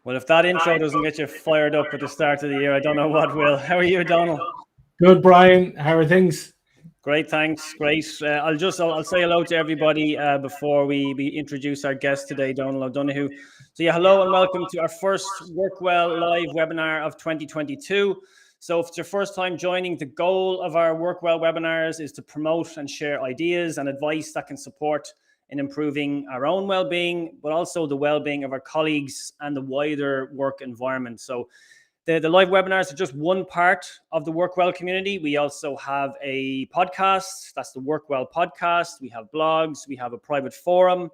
Well, if that intro doesn't get you fired up at the start of the year, I don't know what will. How are you, Donal? Good, Brian. How are things? Great, thanks. Great. I'll say hello to everybody before we introduce our guest today, Donal O'Donoghue. So yeah, hello and welcome to our first Work Well live webinar of 2022. So if it's your first time joining, the goal of our Work Well webinars is to promote and share ideas and advice that can support in improving our own well-being, but also the well-being of our colleagues and the wider work environment. So the live webinars are just one part of the Work Well community. We also have a podcast, that's the Work Well podcast. We have blogs, we have a private forum,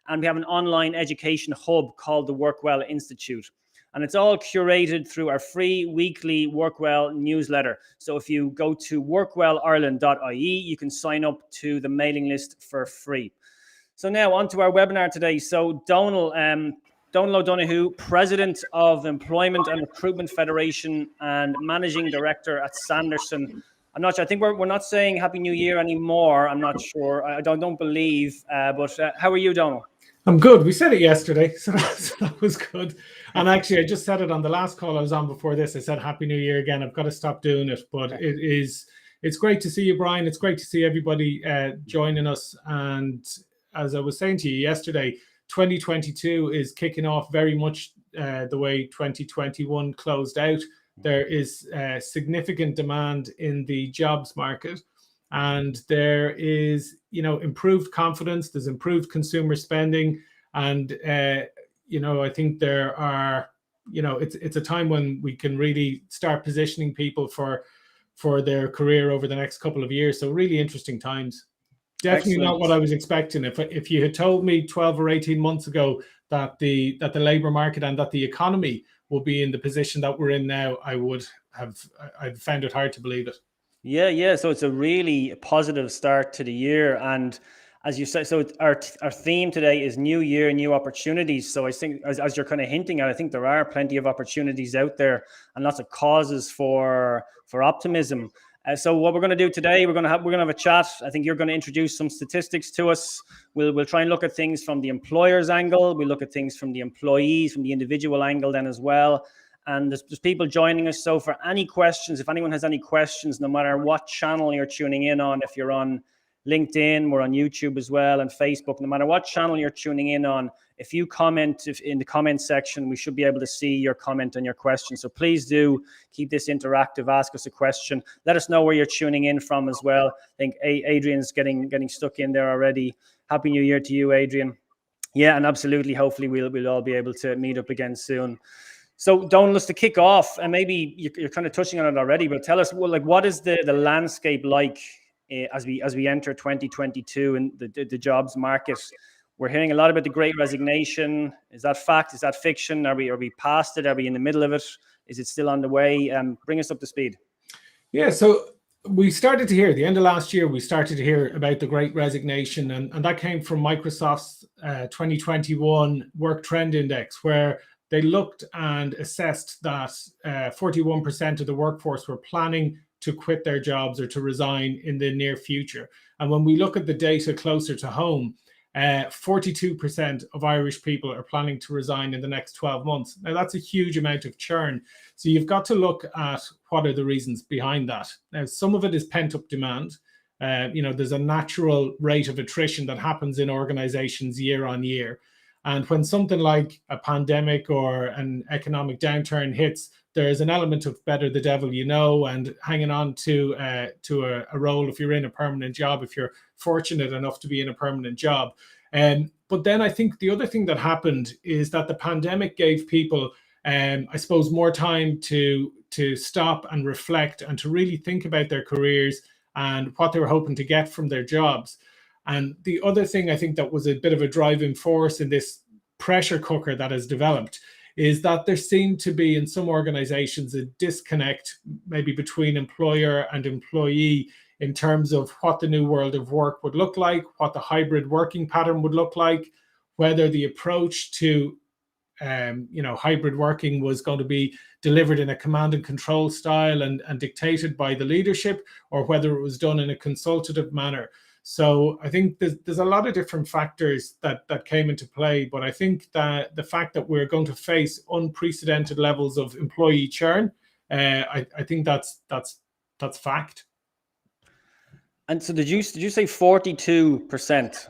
and we have an online education hub called the Work Well Institute. And it's all curated through our free weekly Work Well newsletter. So if you go to workwellireland.ie, you can sign up to the mailing list for free. So now on to our webinar today. So Donal O'Donoghue, President of Employment and Recruitment Federation and Managing Director at Sanderson. I'm not sure. I think we're not saying Happy New Year anymore. I'm not sure. I don't believe. But how are you, Donal? I'm good. We said it yesterday, so that was good. And actually, I just said it on the last call I was on before this. I said Happy New Year again. I've got to stop doing it, but it's great to see you, Brian. It's great to see everybody joining us. And as I was saying to you yesterday, 2022 is kicking off very much the way 2021 closed out. There is significant demand in the jobs market, and there is, improved confidence. There's improved consumer spending, and I think there are, it's a time when we can really start positioning people for their career over the next couple of years. So really interesting times. Definitely Excellent. Not what I was expecting. If you had told me 12 or 18 months ago that the labor market and that the economy will be in the position that we're in now, I'd found it hard to believe it. Yeah. So it's a really positive start to the year. And as you said, so our theme today is New Year, New Opportunities. So I think, as you're kind of hinting at, I think there are plenty of opportunities out there and lots of causes for optimism. So what we're going to do today, we're going to have a chat. I think you're going to introduce some statistics to us. We'll try and look at things from the employer's angle. We look at things from the employees, from the individual angle then as well. And there's people joining us. So for any questions, if anyone has any questions, no matter what channel you're tuning in on, if you're on LinkedIn, we're on YouTube as well, and Facebook, no matter what channel you're tuning in on, if you comment in the comment section, we should be able to see your comment and your question. So please do keep this interactive. Ask us a question. Let us know where you're tuning in from as well. I think Adrian's getting stuck in there already. Happy New Year to you, Adrian. Yeah, and absolutely. Hopefully we'll all be able to meet up again soon. So Donal, let's to kick off, and maybe you're kind of touching on it already, but tell us, what is the landscape like as we enter 2022 in the jobs market? We're hearing a lot about the Great Resignation. Is that fact? Is that fiction? Are we past it? Are we in the middle of it? Is it still on the way? Bring us up to speed. Yeah, so we started to hear, the end of last year, we started to hear about the Great Resignation, and that came from Microsoft's 2021 Work Trend Index, where they looked and assessed that 41% of the workforce were planning to quit their jobs or to resign in the near future. And when we look at the data closer to home, 42% of Irish people are planning to resign in the next 12 months. Now, that's a huge amount of churn. So you've got to look at what are the reasons behind that. Now, some of it is pent-up demand. There's a natural rate of attrition that happens in organizations year on year. And when something like a pandemic or an economic downturn hits, there is an element of better the devil you know, and hanging on to a role if you're in a permanent job, if you're fortunate enough to be in a permanent job. But then I think the other thing that happened is that the pandemic gave people, I suppose, more time to stop and reflect and to really think about their careers and what they were hoping to get from their jobs. And the other thing I think that was a bit of a driving force in this pressure cooker that has developed is that there seemed to be in some organizations a disconnect maybe between employer and employee in terms of what the new world of work would look like, what the hybrid working pattern would look like, whether the approach to hybrid working was going to be delivered in a command and control style and dictated by the leadership, or whether it was done in a consultative manner. So I think there's a lot of different factors that came into play, but I think that the fact that we're going to face unprecedented levels of employee churn, I think that's fact. And so did you say 42%?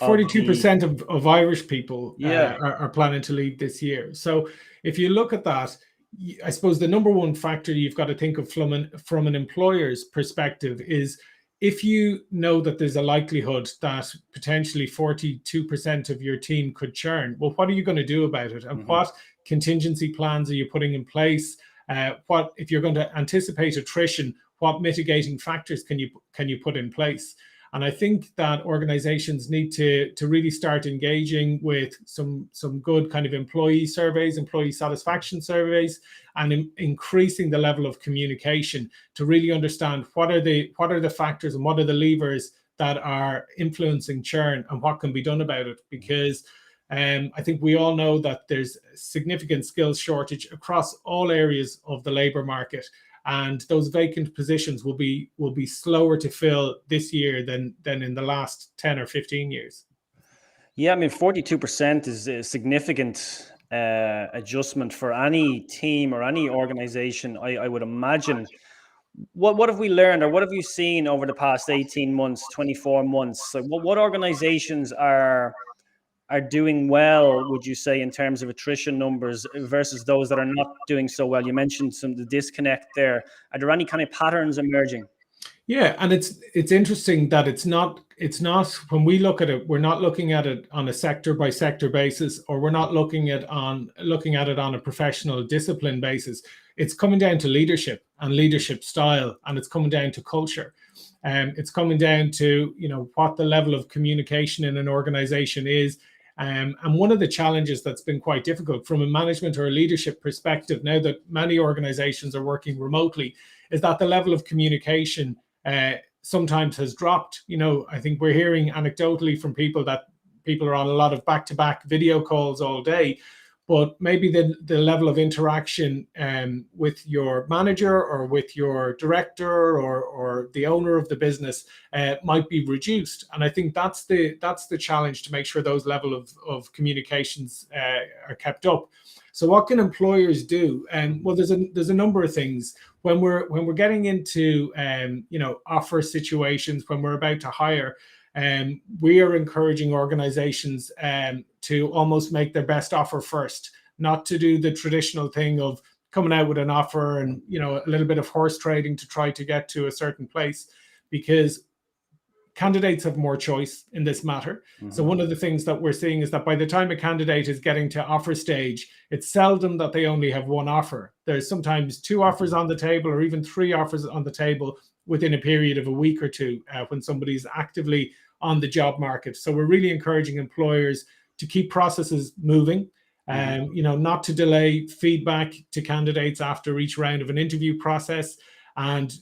42% of Irish people Yeah. are planning to leave this year. So if you look at that, I suppose the number one factor you've got to think of from an employer's perspective is, if you know that there's a likelihood that potentially 42% of your team could churn, well, what are you going to do about it? And what contingency plans are you putting in place? What, if you're going to anticipate attrition, what mitigating factors can you put in place? And I think that organizations need to really start engaging with some good kind of employee surveys, employee satisfaction surveys, and increasing the level of communication to really understand what are the factors and what are the levers that are influencing churn and what can be done about it. Because I think we all know that there's significant skills shortage across all areas of the labor market. And those vacant positions will be slower to fill this year than in the last 10 or 15 years. Yeah, I mean, 42% is a significant adjustment for any team or any organization, I would imagine. What have we learned, or what have you seen over the past 18 months, 24 months? So what organizations are doing well, would you say, in terms of attrition numbers versus those that are not doing so well? You mentioned the disconnect there. Are there any kind of patterns emerging? Yeah, and it's interesting that it's not when we look at it, we're not looking at it on a sector by sector basis, or we're not looking at it on a professional discipline basis. It's coming down to leadership and leadership style, and it's coming down to culture. It's coming down to, what the level of communication in an organization is. And one of the challenges that's been quite difficult from a management or a leadership perspective, now that many organizations are working remotely, is that the level of communication sometimes has dropped. I think we're hearing anecdotally from people that people are on a lot of back-to-back video calls all day, but maybe the level of interaction with your manager or with your director or the owner of the business might be reduced. And I think that's the challenge, to make sure those level of communications are kept up. So what can employers do? Well, there's a number of things. When we're getting into offer situations, when we're about to hire, we are encouraging organizations to almost make their best offer first, not to do the traditional thing of coming out with an offer and a little bit of horse trading to try to get to a certain place, because candidates have more choice in this matter. So one of the things that we're seeing is that by the time a candidate is getting to offer stage, it's seldom that they only have one offer. There's sometimes two offers on the table, or even three offers on the table within a period of a week or two when somebody's actively on the job market. So we're really encouraging employers to keep processes moving, not to delay feedback to candidates after each round of an interview process, and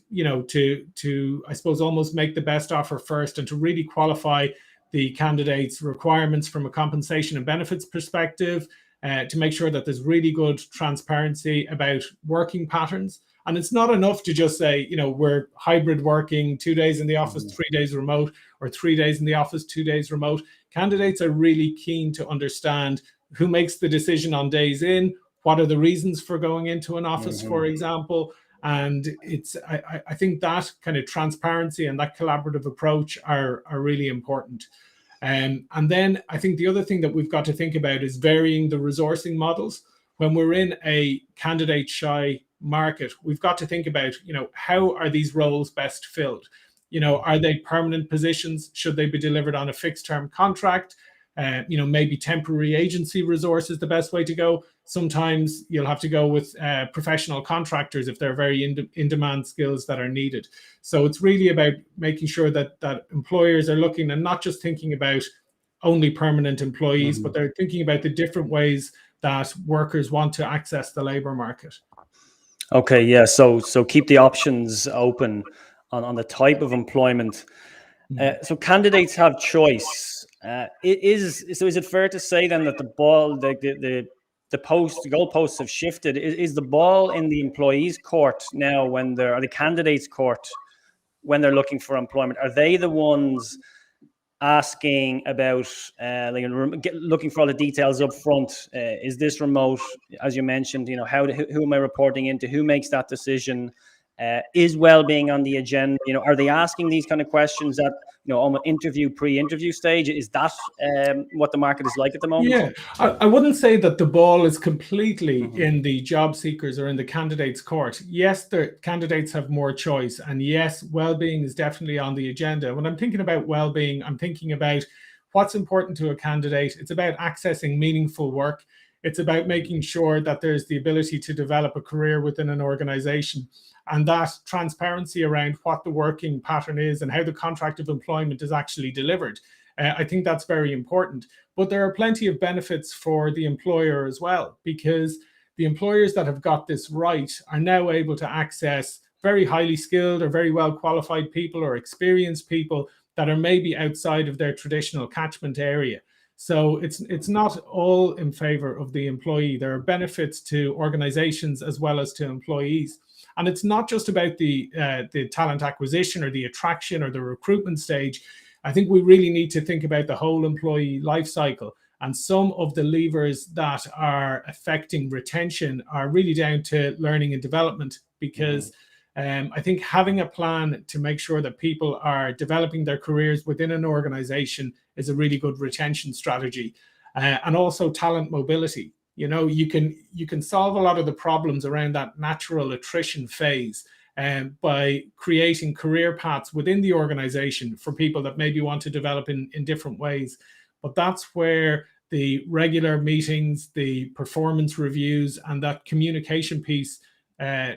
to I suppose almost make the best offer first, and to really qualify the candidate's requirements from a compensation and benefits perspective, to make sure that there's really good transparency about working patterns. And it's not enough to just say, we're hybrid working, 2 days in the office, 3 days remote, or 3 days in the office, 2 days remote. Candidates are really keen to understand who makes the decision on days in, what are the reasons for going into an office, for example. And I think that kind of transparency and that collaborative approach are really important. And then I think the other thing that we've got to think about is varying the resourcing models. When we're in a candidate shy market, we've got to think about, how are these roles best filled? Are they permanent positions? Should they be delivered on a fixed term contract? Maybe temporary agency resource is the best way to go. Sometimes you'll have to go with professional contractors if they're very in-demand skills that are needed. So it's really about making sure that employers are looking and not just thinking about only permanent employees, but they're thinking about the different ways that workers want to access the labor market. Okay, yeah. So keep the options open on the type of employment. So candidates have choice. Is it fair to say then that the ball, the goalposts have shifted? Is the ball in the employees' court now, or the candidates' court when they're looking for employment? Are they the ones asking about looking for all the details up front. Is this remote? As you mentioned, who am I reporting into? Who makes that decision? Is well-being on the agenda? Are they asking these kind of questions at on an pre-interview stage? Is that what the market is like at the moment? Yeah, I wouldn't say that the ball is completely in the job seekers or in the candidates' court. Yes, the candidates have more choice, and yes, well-being is definitely on the agenda. When I'm thinking about well-being, I'm thinking about what's important to a candidate. It's about accessing meaningful work. It's about making sure that there's the ability to develop a career within an organization, and that transparency around what the working pattern is and how the contract of employment is actually delivered. I think that's very important. But there are plenty of benefits for the employer as well, because the employers that have got this right are now able to access very highly skilled or very well qualified people or experienced people that are maybe outside of their traditional catchment area. So it's not all in favor of the employee. There are benefits to organizations as well as to employees. And it's not just about the talent acquisition or the attraction or the recruitment stage. I think we really need to think about the whole employee life cycle. And some of the levers that are affecting retention are really down to learning and development, because I think having a plan to make sure that people are developing their careers within an organization is a really good retention strategy. And also talent mobility. You can solve a lot of the problems around that natural attrition phase by creating career paths within the organization for people that maybe want to develop in different ways. But that's where the regular meetings, the performance reviews, and that communication piece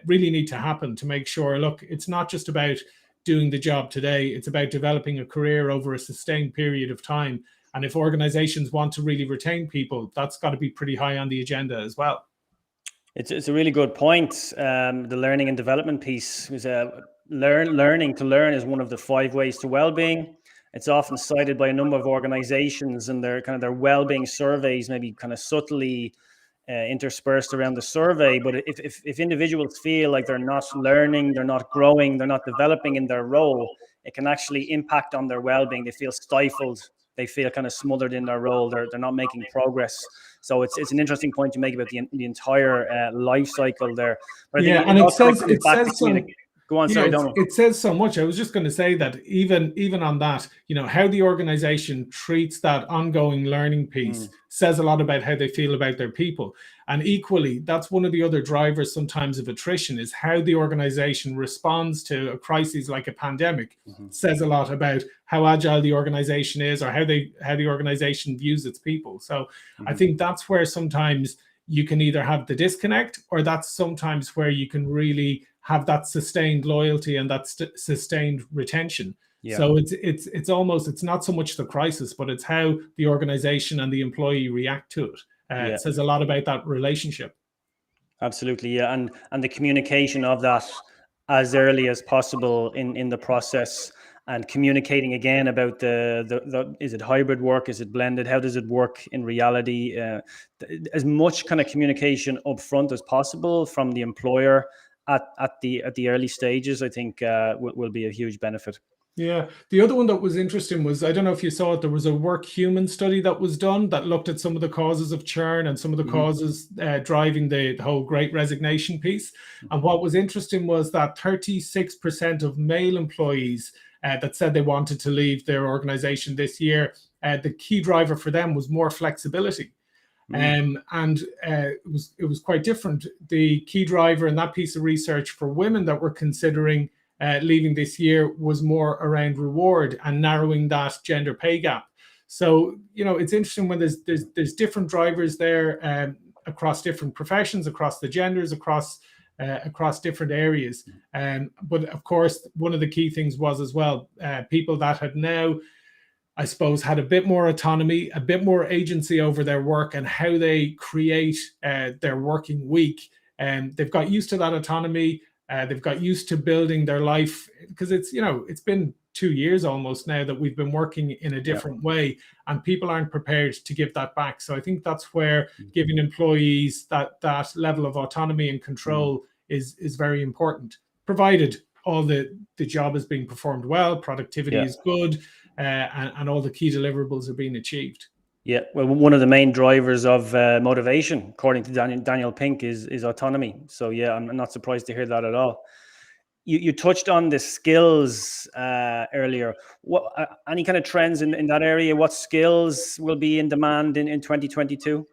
really need to happen to make sure, look, it's not just about doing the job today, it's about developing a career over a sustained period of time. And if organizations want to really retain people, that's got to be pretty high on the agenda as well. It's a really good point. The learning and development piece is learning to learn is one of the 5 ways to well-being. It's often cited by a number of organizations, and their well-being surveys maybe kind of subtly interspersed around the survey. But if individuals feel like they're not learning, they're not growing, they're not developing in their role, it can actually impact on their well-being. They feel stifled. They feel kind of smothered in their role. They're not making progress. So it's an interesting point to make about the entire life cycle there. But I think it says go on, sorry, Donal. It says so much. I was just going to say that even on that, how the organization treats that ongoing learning piece says a lot about how they feel about their people. And equally, that's one of the other drivers sometimes of attrition, is how the organization responds to a crisis like a pandemic. Says a lot about how agile the organization is, or how the organization views its people. So I think that's where sometimes you can either have the disconnect, or that's sometimes where you can really have that sustained loyalty and that sustained retention. Yeah. So it's not so much the crisis, but it's how the organization and the employee react to it. It says a lot about that relationship. Absolutely, yeah, and the communication of that as early as possible in the process, and communicating again about the is it hybrid work, is it blended, how does it work in reality? As much kind of communication up front as possible from the employer at the early stages, I think will be a huge benefit. Yeah. The other one that was interesting was, I don't know if you saw it, there was a work human study that was done that looked at some of the causes of churn and some of the causes driving the whole great resignation piece. And what was interesting was that 36% of male employees that said they wanted to leave their organization this year, the key driver for them was more flexibility. And it was quite different. The key driver in that piece of research for women that were considering leaving this year was more around reward and narrowing that gender pay gap. So it's interesting when there's different drivers there across different professions, across the genders, across different areas. But of course, one of the key things was as well people that had now, I suppose, had a bit more autonomy, a bit more agency over their work and how they create their working week. And they've got used to that autonomy. They've got used to building their life, because it's been 2 years almost now that we've been working in a different way, and people aren't prepared to give that back. So I think that's where giving employees that level of autonomy and control is very important, provided all the job is being performed well, productivity is good, and all the key deliverables are being achieved. Yeah, well, one of the main drivers of motivation, according to Daniel Pink, is autonomy. So yeah, I'm not surprised to hear that at all. You touched on the skills earlier. What any kind of trends in that area? What skills will be in demand in 2022?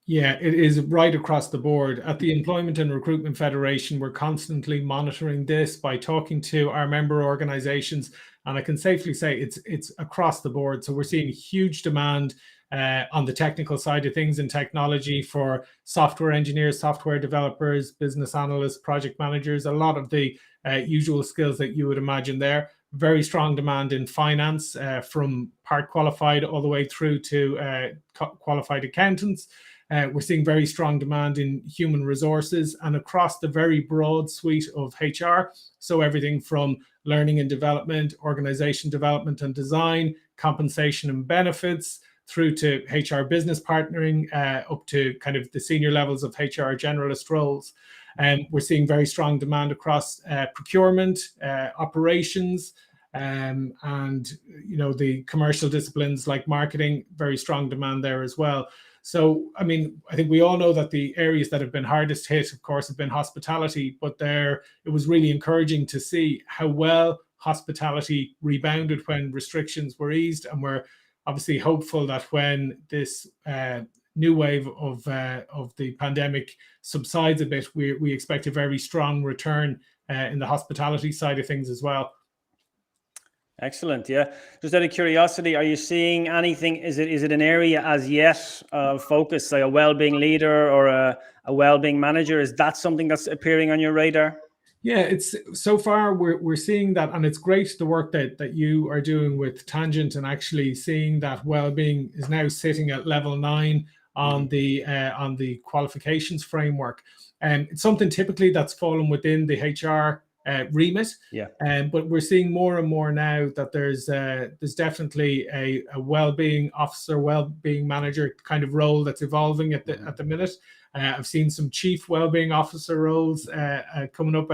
Yeah, it is right across the board. At the Employment and Recruitment Federation, we're constantly monitoring this by talking to our member organizations. And I can safely say it's across the board. So we're seeing huge demand on the technical side of things in technology for software engineers, software developers, business analysts, project managers, a lot of the usual skills that you would imagine there. Very strong demand in finance from part qualified all the way through to qualified accountants. We're seeing very strong demand in human resources and across the very broad suite of HR. So everything from learning and development, organization development and design, compensation and benefits, through to HR business partnering, up to kind of the senior levels of HR generalist roles. We're seeing very strong demand across procurement, operations, and the commercial disciplines like marketing, very strong demand there as well. So, I mean, I think we all know that the areas that have been hardest hit, of course, have been hospitality, but it was really encouraging to see how well hospitality rebounded when restrictions were eased. And we're obviously hopeful that when this new wave of the pandemic subsides a bit, we expect a very strong return in the hospitality side of things as well. Excellent. Yeah. Just out of curiosity, are you seeing anything? Is it an area as yet of focus, like a well-being leader or a well-being manager? Is that something that's appearing on your radar? Yeah, it's so far we're seeing that, and it's great the work that you are doing with Tangent and actually seeing that well-being is now sitting at level 9 on the qualifications framework. And it's something typically that's fallen within the HR remit. Yeah. But we're seeing more and more now that there's definitely a well-being officer, well-being manager kind of role that's evolving at the minute. I've seen some chief well-being officer roles coming up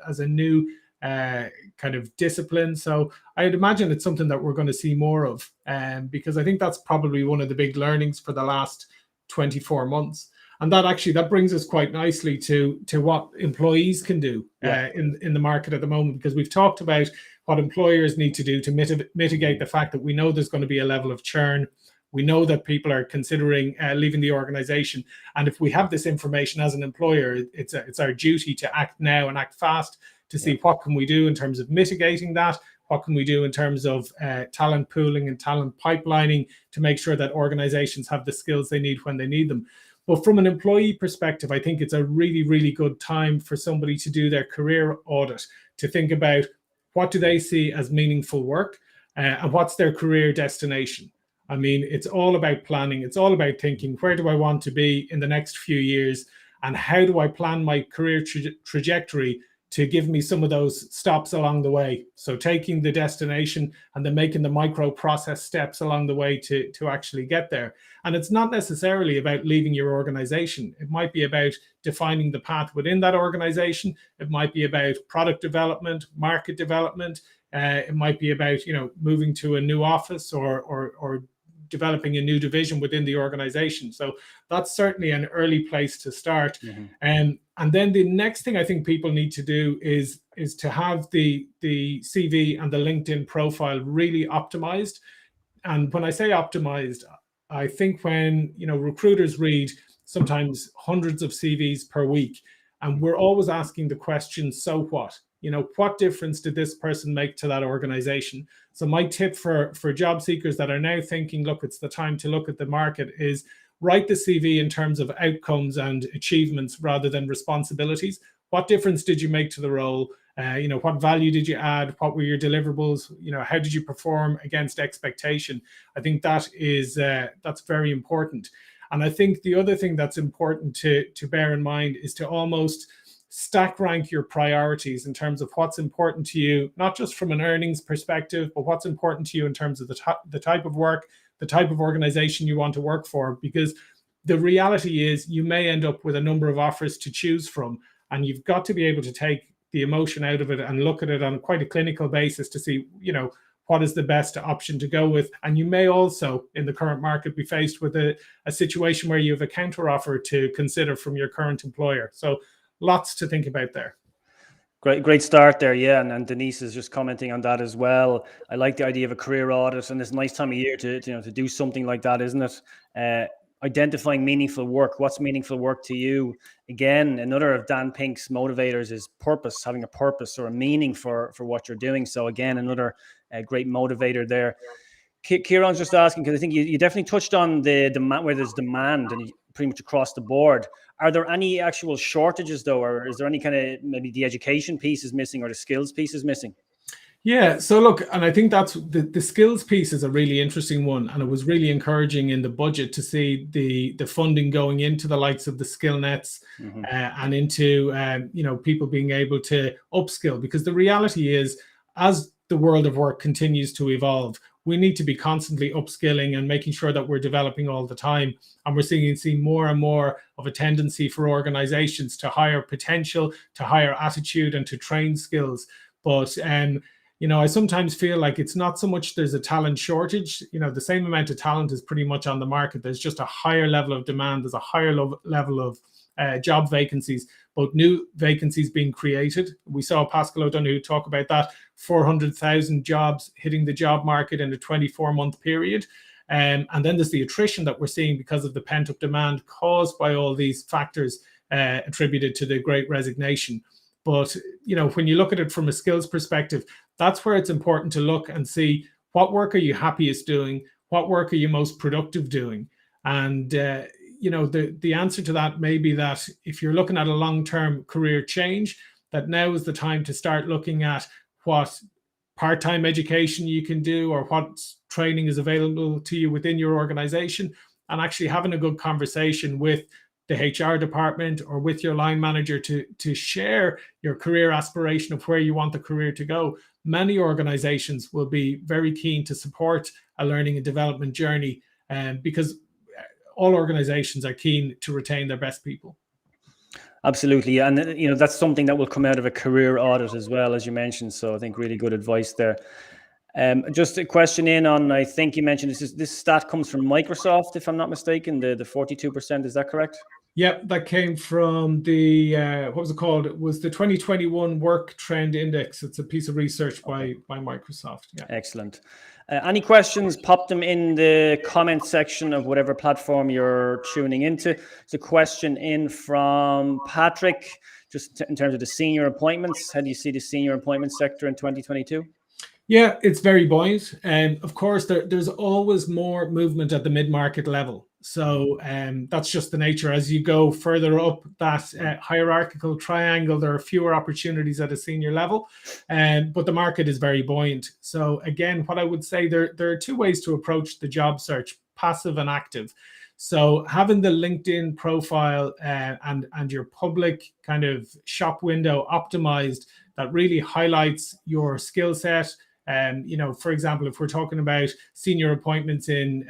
as a new kind of discipline. So I'd imagine it's something that we're going to see more of, because I think that's probably one of the big learnings for the last 24 months. And that brings us quite nicely to what employees can do in the market at the moment, because we've talked about what employers need to do to mitigate the fact that we know there's going to be a level of churn. We know that people are considering leaving the organization. And if we have this information as an employer, it's our duty to act now and act fast to see what can we do in terms of mitigating that. What can we do in terms of talent pooling and talent pipelining to make sure that organizations have the skills they need when they need them. But from an employee perspective, I think it's a really, really good time for somebody to do their career audit, to think about what do they see as meaningful work and what's their career destination. I mean, it's all about planning. It's all about thinking, where do I want to be in the next few years? And how do I plan my career trajectory to give me some of those stops along the way? So taking the destination and then making the micro process steps along the way to actually get there. And it's not necessarily about leaving your organization. It might be about defining the path within that organization. It might be about product development, market development. It might be about, moving to a new office or developing a new division within the organization. So that's certainly an early place to start. And then the next thing I think people need to do is to have the CV and the LinkedIn profile really optimized. And when I say optimized, I think when recruiters read sometimes hundreds of CVs per week, and we're always asking the question, so what? What difference did this person make to that organization? So my tip for job seekers that are now thinking, look, it's the time to look at the market, is write the CV in terms of outcomes and achievements rather than responsibilities. What difference did you make to the role? What value did you add? What were your deliverables? How did you perform against expectation? I think that is that's very important. And I think the other thing that's important to bear in mind is to almost stack rank your priorities in terms of what's important to you, not just from an earnings perspective, but what's important to you in terms of the type of work, the type of organization you want to work for. Because the reality is you may end up with a number of offers to choose from, and you've got to be able to take the emotion out of it and look at it on quite a clinical basis to see, what is the best option to go with. And you may also, in the current market, be faced with a situation where you have a counter offer to consider from your current employer. So lots to think about there. Great start there, yeah. And Denise is just commenting on that as well. I like the idea of a career audit, and it's a nice time of year to do something like that, isn't it? Identifying meaningful work. What's meaningful work to you? Again, another of Dan Pink's motivators is purpose, having a purpose or a meaning for what you're doing. So again, another great motivator there. Kieran's just asking, because I think you definitely touched on the demand, where there's demand and pretty much across the board. Are there any actual shortages though, or is there any kind of, maybe the education piece is missing or the skills piece is missing? Yeah, so look, and I think that's the skills piece is a really interesting one, and it was really encouraging in the budget to see the funding going into the likes of the skill nets and into people being able to upskill, because the reality is, as the world of work continues to evolve, we need to be constantly upskilling and making sure that we're developing all the time. And we're seeing more and more of a tendency for organizations to hire potential, to hire attitude, and to train skills. But I sometimes feel like it's not so much there's a talent shortage. The same amount of talent is pretty much on the market. There's just a higher level of demand. There's a higher level of job vacancies, both new vacancies being created. We saw Pascal O'Donoghue talk about that, 400,000 jobs hitting the job market in a 24-month period. And then there's the attrition that we're seeing because of the pent-up demand caused by all these factors attributed to the Great Resignation. But, when you look at it from a skills perspective, that's where it's important to look and see, what work are you happiest doing? What work are you most productive doing? And, the answer to that may be that if you're looking at a long-term career change, that now is the time to start looking at what part-time education you can do, or what training is available to you within your organization, and actually having a good conversation with the HR department or with your line manager to share your career aspiration of where you want the career to go. Many organizations will be very keen to support a learning and development journey, because all organizations are keen to retain their best people. Absolutely. And, that's something that will come out of a career audit as well, as you mentioned. So I think really good advice there. Just a question in on, I think you mentioned this stat comes from Microsoft, if I'm not mistaken, the 42%, is that correct? Yep, that came from the, what was it called? It was the 2021 Work Trend Index. It's a piece of research by Microsoft. Yeah. Excellent. Any questions, pop them in the comment section of whatever platform you're tuning into. It's a question in from Patrick, just in terms of the senior appointments. How do you see the senior appointment sector in 2022? Yeah, it's very buoyant. And of course, there's always more movement at the mid-market level. So that's just the nature. As you go further up that hierarchical triangle, there are fewer opportunities at a senior level, but the market is very buoyant. So again, what I would say, there are two ways to approach the job search, passive and active. So having the LinkedIn profile and your public kind of shop window optimized, that really highlights your skill set. For example, if we're talking about senior appointments in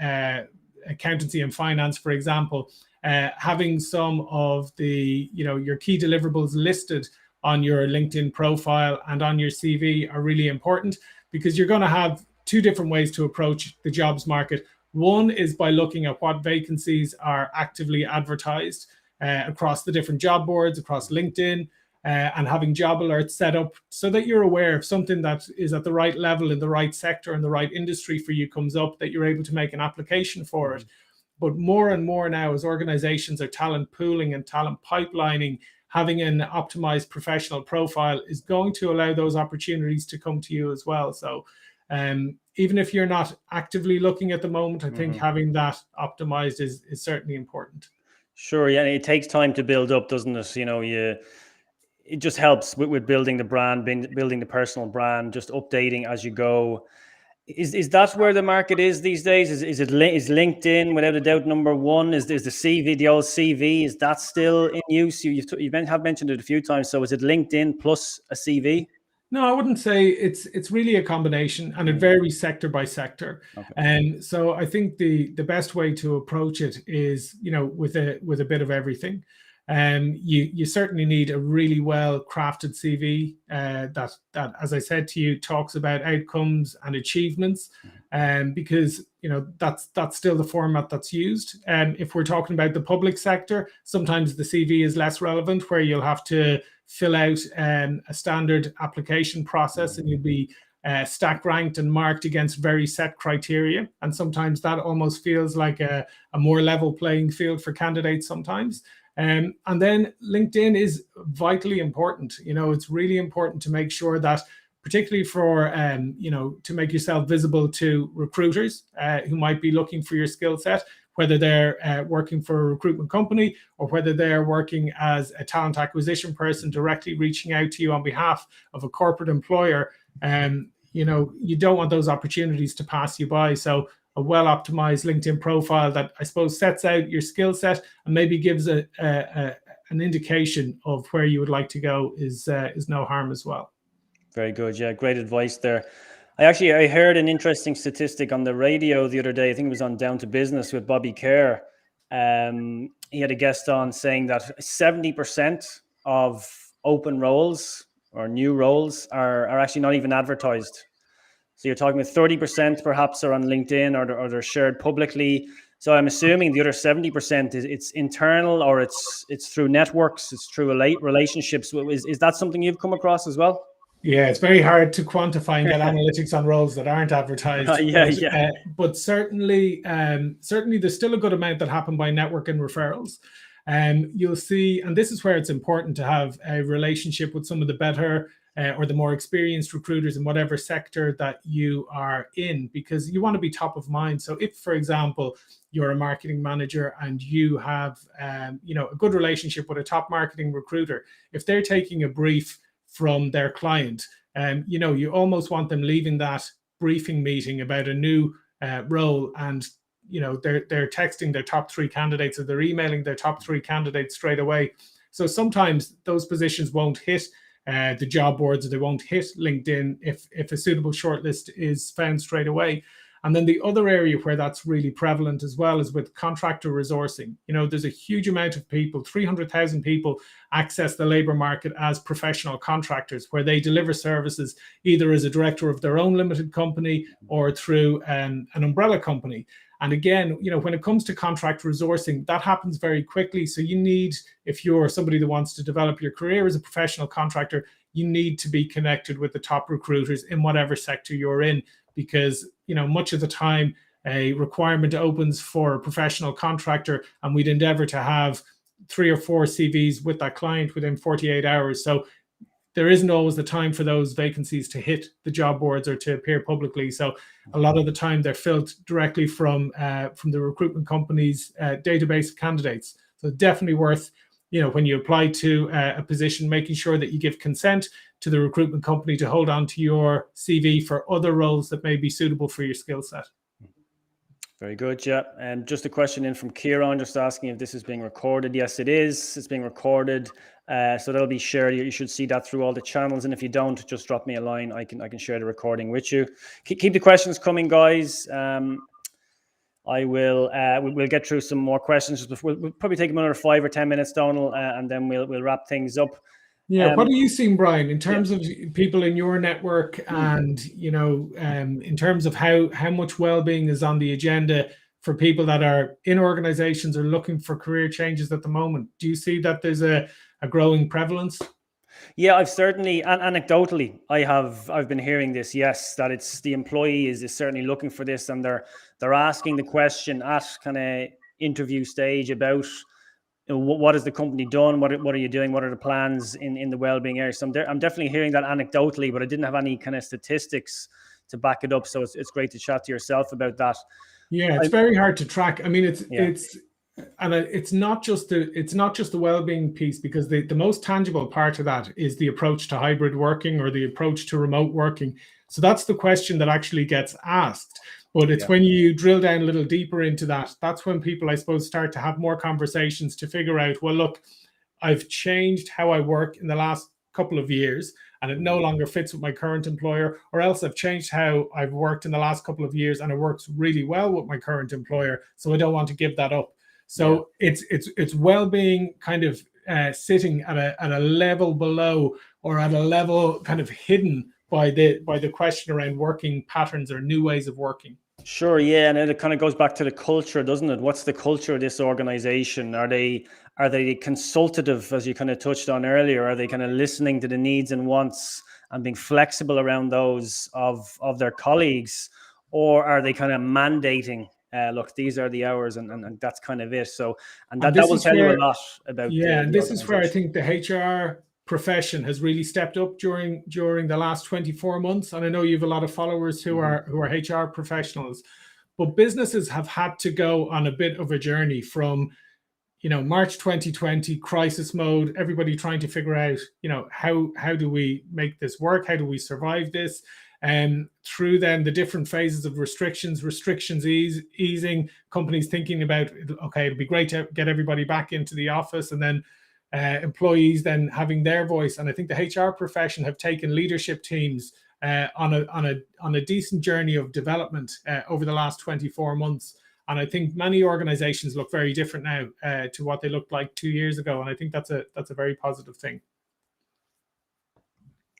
accountancy and finance, for example, having some of the, your key deliverables listed on your LinkedIn profile and on your CV are really important, because you're going to have two different ways to approach the jobs market. One is by looking at what vacancies are actively advertised across the different job boards, across LinkedIn, and having job alerts set up so that you're aware of something that is at the right level in the right sector and the right industry for you comes up, that you're able to make an application for it. But more and more now, as organizations are talent pooling and talent pipelining, having an optimized professional profile is going to allow those opportunities to come to you as well. So even if you're not actively looking at the moment, I think having that optimized is certainly important. Sure. Yeah. It takes time to build up, doesn't it? It just helps with building the brand, building the personal brand, just updating as you go. Is that where the market is these days? Is LinkedIn without a doubt number one? Is the CV, the old CV, is that still in use? You have mentioned it a few times. So is it LinkedIn plus a CV? No, I wouldn't say it's really a combination, and it varies sector by sector. Okay. And so I think the best way to approach it is, with a bit of everything. You certainly need a really well crafted CV that, as I said to you, talks about outcomes and achievements, because that's still the format that's used. If we're talking about the public sector, sometimes the CV is less relevant, where you'll have to fill out a standard application process, and you'll be stack ranked and marked against very set criteria. And sometimes that almost feels like a more level playing field for candidates sometimes. And then LinkedIn is vitally important. It's really important to make sure that, particularly for, to make yourself visible to recruiters who might be looking for your skill set, whether they're working for a recruitment company or whether they're working as a talent acquisition person directly reaching out to you on behalf of a corporate employer. You don't want those opportunities to pass you by. So a well-optimized LinkedIn profile that, I suppose, sets out your skill set and maybe gives an indication of where you would like to go is no harm as well. Very good. Yeah, great advice there. I heard an interesting statistic on the radio the other day. I think it was on Down to Business with Bobby Kerr. He had a guest on saying that 70% of open roles or new roles are actually not even advertised. So you're talking about 30% perhaps are on LinkedIn or they're shared publicly. So I'm assuming the other 70% it's internal, or it's through networks, it's through relationships. Is that something you've come across as well? Yeah, it's very hard to quantify and get analytics on roles that aren't advertised. But certainly there's still a good amount that happen by network and referrals. You'll see, and this is where it's important to have a relationship with some of the better or the more experienced recruiters in whatever sector that you are in, because you want to be top of mind. So if, for example, you're a marketing manager and you have a good relationship with a top marketing recruiter, if they're taking a brief from their client, you almost want them leaving that briefing meeting about a new role, and they're texting their top 3 candidates, or they're emailing their top 3 candidates straight away. So sometimes those positions won't hit the job boards, or they won't hit LinkedIn if a suitable shortlist is found straight away. And then the other area where that's really prevalent as well is with contractor resourcing. There's a huge amount of people, 300,000 people access the labor market as professional contractors, where they deliver services either as a director of their own limited company or through an umbrella company. And again, when it comes to contract resourcing, that happens very quickly. So you need, if you're somebody that wants to develop your career as a professional contractor, you need to be connected with the top recruiters in whatever sector you're in, because much of the time a requirement opens for a professional contractor and we'd endeavor to have 3 or 4 CVs with that client within 48 hours. So there isn't always the time for those vacancies to hit the job boards or to appear publicly. So a lot of the time they're filled directly from the recruitment company's database of candidates. So definitely worth, when you apply to a position, making sure that you give consent to the recruitment company to hold on to your CV for other roles that may be suitable for your skill set. Very good, yeah. And just a question in from Kieran, just asking if this is being recorded. Yes, it is. It's being recorded. So that'll be shared. You should see that through all the channels. And if you don't, just drop me a line. I can share the recording with you. Keep the questions coming, guys. We'll get through some more questions. We'll probably take another 5 or 10 minutes, Donal, and then we'll wrap things up. Yeah, what are you seeing, Brian, in terms of people in your network, and in terms of how much well-being is on the agenda for people that are in organizations or looking for career changes at the moment? Do you see that there's a growing prevalence? Yeah, I've certainly, anecdotally, I've been hearing this. Yes, that it's the employee is certainly looking for this, and they're asking the question at kind of interview stage about, what has the company done? What are you doing? What are the plans in the wellbeing area? So I'm definitely hearing that anecdotally, but I didn't have any kind of statistics to back it up. So it's great to chat to yourself about that. Yeah, it's very hard to track. I mean, it's not just the wellbeing piece, because the most tangible part of that is the approach to hybrid working or the approach to remote working. So that's the question that actually gets asked. But it's when you drill down a little deeper into that, that's when people, I suppose, start to have more conversations to figure out, well, look, I've changed how I work in the last couple of years and it no longer fits with my current employer, or else I've changed how I've worked in the last couple of years and it works really well with my current employer, so I don't want to give that up. So it's well-being kind of sitting at a level below, or at a level kind of hidden by the question around working patterns or new ways of working. Sure, yeah, and then it kind of goes back to the culture, doesn't it? What's the culture of this organization? Are they consultative, as you kind of touched on earlier? Are they kind of listening to the needs and wants and being flexible around those of their colleagues, or are they kind of mandating? Look, these are the hours, and that's kind of it. So, and that will tell you a lot about. Yeah, and this is where I think the HR profession has really stepped up during the last 24 months. And I know you have a lot of followers who are HR professionals, but businesses have had to go on a bit of a journey from, March 2020 crisis mode, everybody trying to figure out, how do we make this work? How do we survive this? And through then the different phases of restrictions easing, companies thinking about, okay, it'd be great to get everybody back into the office, and then employees then having their voice. And I think the HR profession have taken leadership teams on a decent journey of development over the last 24 months. And I think many organizations look very different now to what they looked like 2 years ago. And I think that's a very positive thing.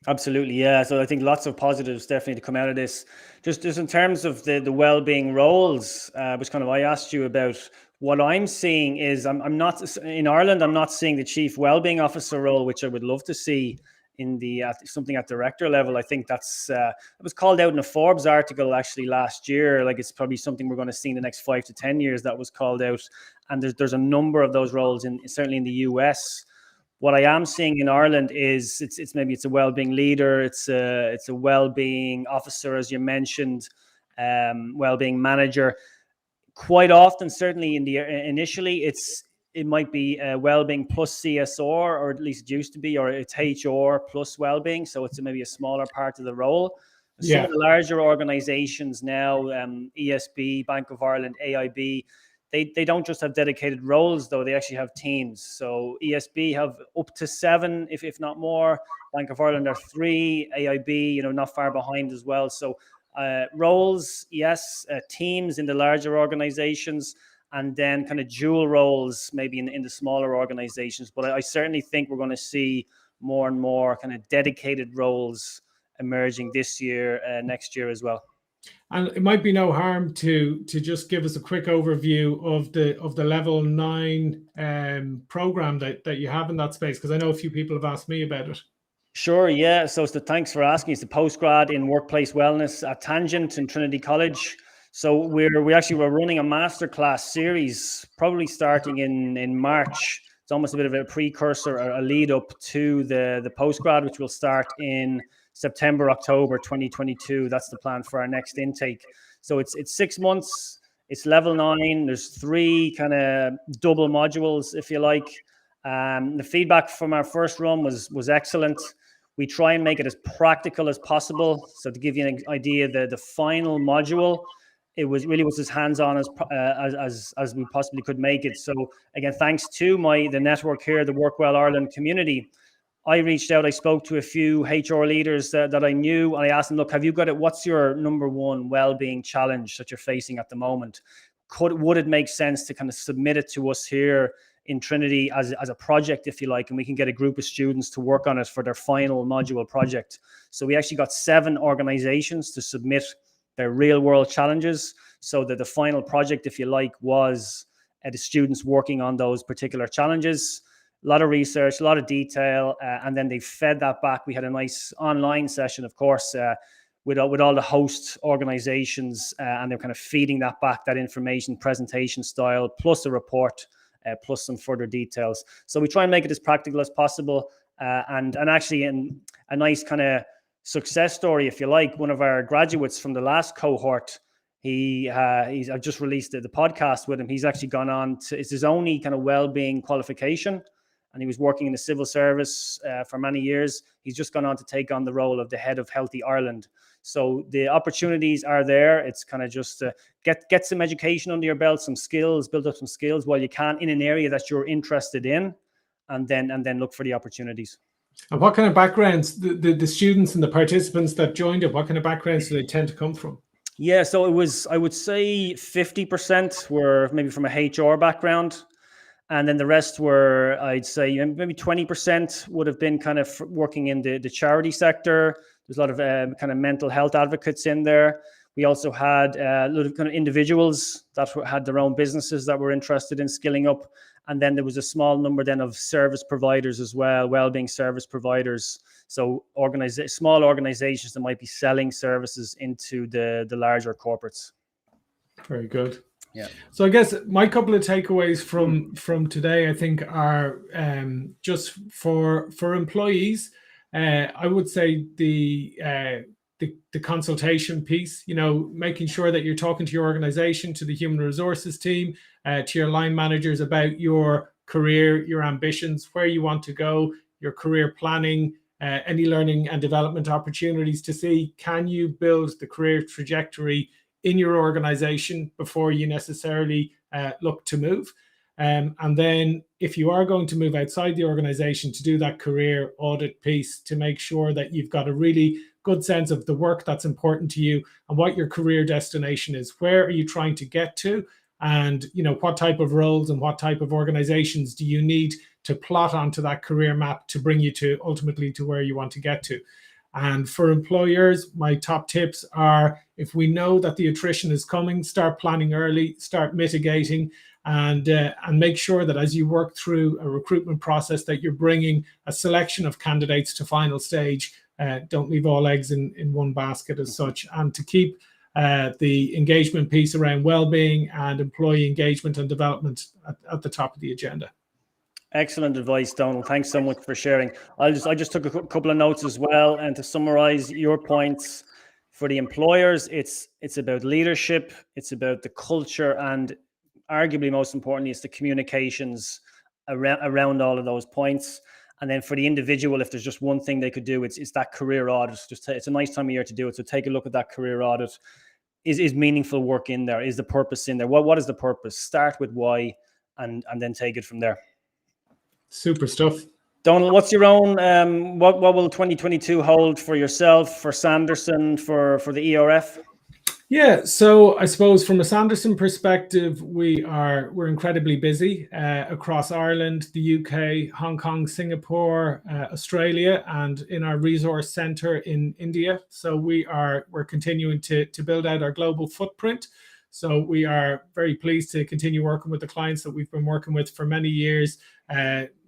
Absolutely, yeah. So I think lots of positives definitely to come out of this. Just in terms of the well-being roles, which kind of I asked you about. What I'm seeing is I'm not in Ireland. I'm not seeing the chief well-being officer role, which I would love to see in the something at director level. I think that's it was called out in a Forbes article actually last year. Like, it's probably something we're going to see in the next 5 to 10 years that was called out. And there's a number of those roles certainly in the US. What I am seeing in Ireland is it's a well-being leader, it's a well-being officer, as you mentioned, well-being manager. Quite often, certainly initially, it might be well-being plus CSR, or at least it used to be, or it's HR plus well-being. So it's maybe a smaller part of the role. Yeah. Some of the larger organizations now, ESB, Bank of Ireland, AIB, they don't just have dedicated roles, though. They actually have teams. So ESB have up to 7, if not more. Bank of Ireland are 3. AIB, not far behind as well. So roles, yes, teams in the larger organizations, and then kind of dual roles maybe in the smaller organizations. But I certainly think we're going to see more and more kind of dedicated roles emerging this year, next year as well. And it might be no harm to just give us a quick overview of the level 9 program that you have in that space, because I know a few people have asked me about it. Sure, yeah. So thanks for asking. It's the Postgrad in Workplace Wellness at Tangent in Trinity College. So we're running a masterclass series, probably starting in March. It's almost a bit of a precursor, a lead up to the Postgrad, which will start in September, October 2022. That's the plan for our next intake. So it's 6 months. It's level 9. There's 3 kind of double modules, if you like. The feedback from our first run was excellent. We try and make it as practical as possible. So to give you an idea, the final module, it was as hands-on as we possibly could make it. So again, thanks to the network here, the Work Well Ireland community, I reached out. I spoke to a few HR leaders that I knew, and I asked them, look, have you got it? What's your number one well-being challenge that you're facing at the moment? Would it make sense to kind of submit it to us here in Trinity as a project, if you like, and we can get a group of students to work on it for their final module project? So we actually got 7 organizations to submit their real world challenges, so that the final project, if you like, was the students working on those particular challenges. A lot of research, a lot of detail, and then they fed that back. We had a nice online session, of course, with all the host organizations, and they're kind of feeding that back, that information, presentation style, plus a report, plus some further details. So we try and make it as practical as possible, and actually in a nice kind of success story, if you like. One of our graduates from the last cohort, I've just released the podcast with him. He's actually gone on to, it's his only kind of well-being qualification, and he was working in the civil service for many years. He's just gone on to take on the role of the head of Healthy Ireland. So the opportunities are there. It's kind of just get some education under your belt, some skills, build up some skills while you can in an area that you're interested in, and then look for the opportunities. And what kind of backgrounds, the students and the participants that joined it, what kind of backgrounds do they tend to come from? Yeah, so it was, I would say 50% were maybe from a HR background. And then the rest were, I'd say, maybe 20% would have been kind of working in the charity sector. There's a lot of kind of mental health advocates in there. We also had a lot of kind of individuals that had their own businesses that were interested in skilling up. And then there was a small number then of service providers as well, wellbeing service providers. So small organizations that might be selling services into the larger corporates. Very good. Yeah. So I guess my couple of takeaways from today, I think, are just for employees. I would say the consultation piece. Making sure that you're talking to your organization, to the human resources team, to your line managers about your career, your ambitions, where you want to go, your career planning, any learning and development opportunities, to see, can you build the career trajectory in your organization before you necessarily look to move. And then if you are going to move outside the organization, to do that career audit piece, to make sure that you've got a really good sense of the work that's important to you and what your career destination is. Where are you trying to get to? And what type of roles and what type of organizations do you need to plot onto that career map to bring you to ultimately to where you want to get to? And for employers, my top tips are, if we know that the attrition is coming, start planning early, start mitigating, and make sure that as you work through a recruitment process that you're bringing a selection of candidates to final stage. Don't leave all eggs in one basket as such, and to keep the engagement piece around well-being and employee engagement and development at the top of the agenda. Excellent advice, Donal. Thanks so much for sharing. I just took a couple of notes as well. And to summarize your points, for the employers, it's about leadership, it's about the culture, and arguably most importantly, it's the communications around all of those points. And then for the individual, if there's just one thing they could do, it's that career audit. It's a nice time of year to do it. So take a look at that career audit. Is meaningful work in there? Is the purpose in there? What is the purpose? Start with why, and then take it from there. Super stuff. Donal, what's your own, what will 2022 hold for yourself, for Sanderson, for the ERF? Yeah, so I suppose from a Sanderson perspective, we're incredibly busy across Ireland, the UK, Hong Kong, Singapore, Australia, and in our resource centre in India. So we're continuing to build out our global footprint. So we are very pleased to continue working with the clients that we've been working with for many years,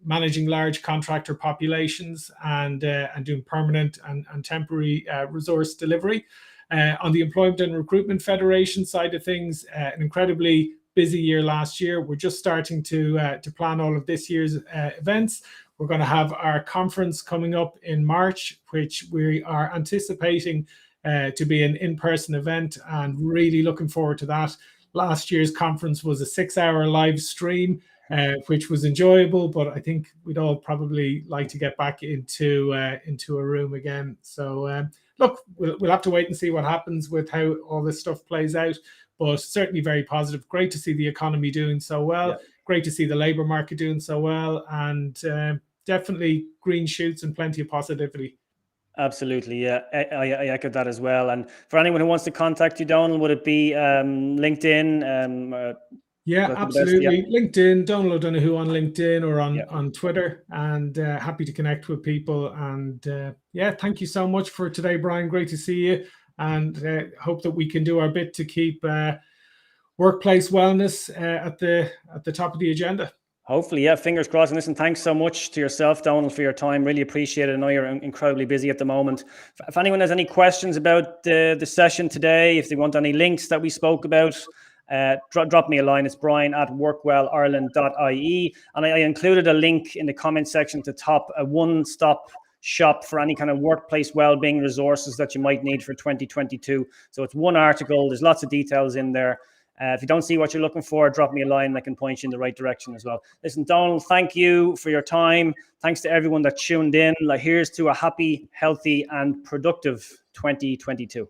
managing large contractor populations and doing permanent and temporary resource delivery. On the Employment and Recruitment Federation side of things, an incredibly busy year last year. We're just starting to plan all of this year's events. We're going to have our conference coming up in March, which we are anticipating to be an in-person event, and really looking forward to that. Last year's conference was a 6-hour live stream, which was enjoyable, but I think we'd all probably like to get back into a room again. So look, we'll have to wait and see what happens with how all this stuff plays out, but certainly very positive. Great to see the economy doing so well. Yeah. Great to see the labour market doing so well, and definitely green shoots and plenty of positivity. Absolutely, yeah. I echo that as well. And for anyone who wants to contact you, Donal, would it be LinkedIn? Yeah, absolutely. Yeah. LinkedIn, Donal O'Donoghue on LinkedIn or on Twitter, and happy to connect with people. And thank you so much for today, Brian. Great to see you, and hope that we can do our bit to keep workplace wellness at the top of the agenda. Hopefully, yeah, fingers crossed. And listen, thanks so much to yourself, Donal, for your time. Really appreciate it. I know you're incredibly busy at the moment. If anyone has any questions about the session today, if they want any links that we spoke about, drop me a line. It's brian@workwellireland.ie. And I included a link in the comment section at the top, a one-stop shop for any kind of workplace well-being resources that you might need for 2022. So it's one article. There's lots of details in there. If you don't see what you're looking for, drop me a line and I can point you in the right direction as well. Listen, Donal, thank you for your time. Thanks to everyone that tuned in. Here's to a happy, healthy, and productive 2022.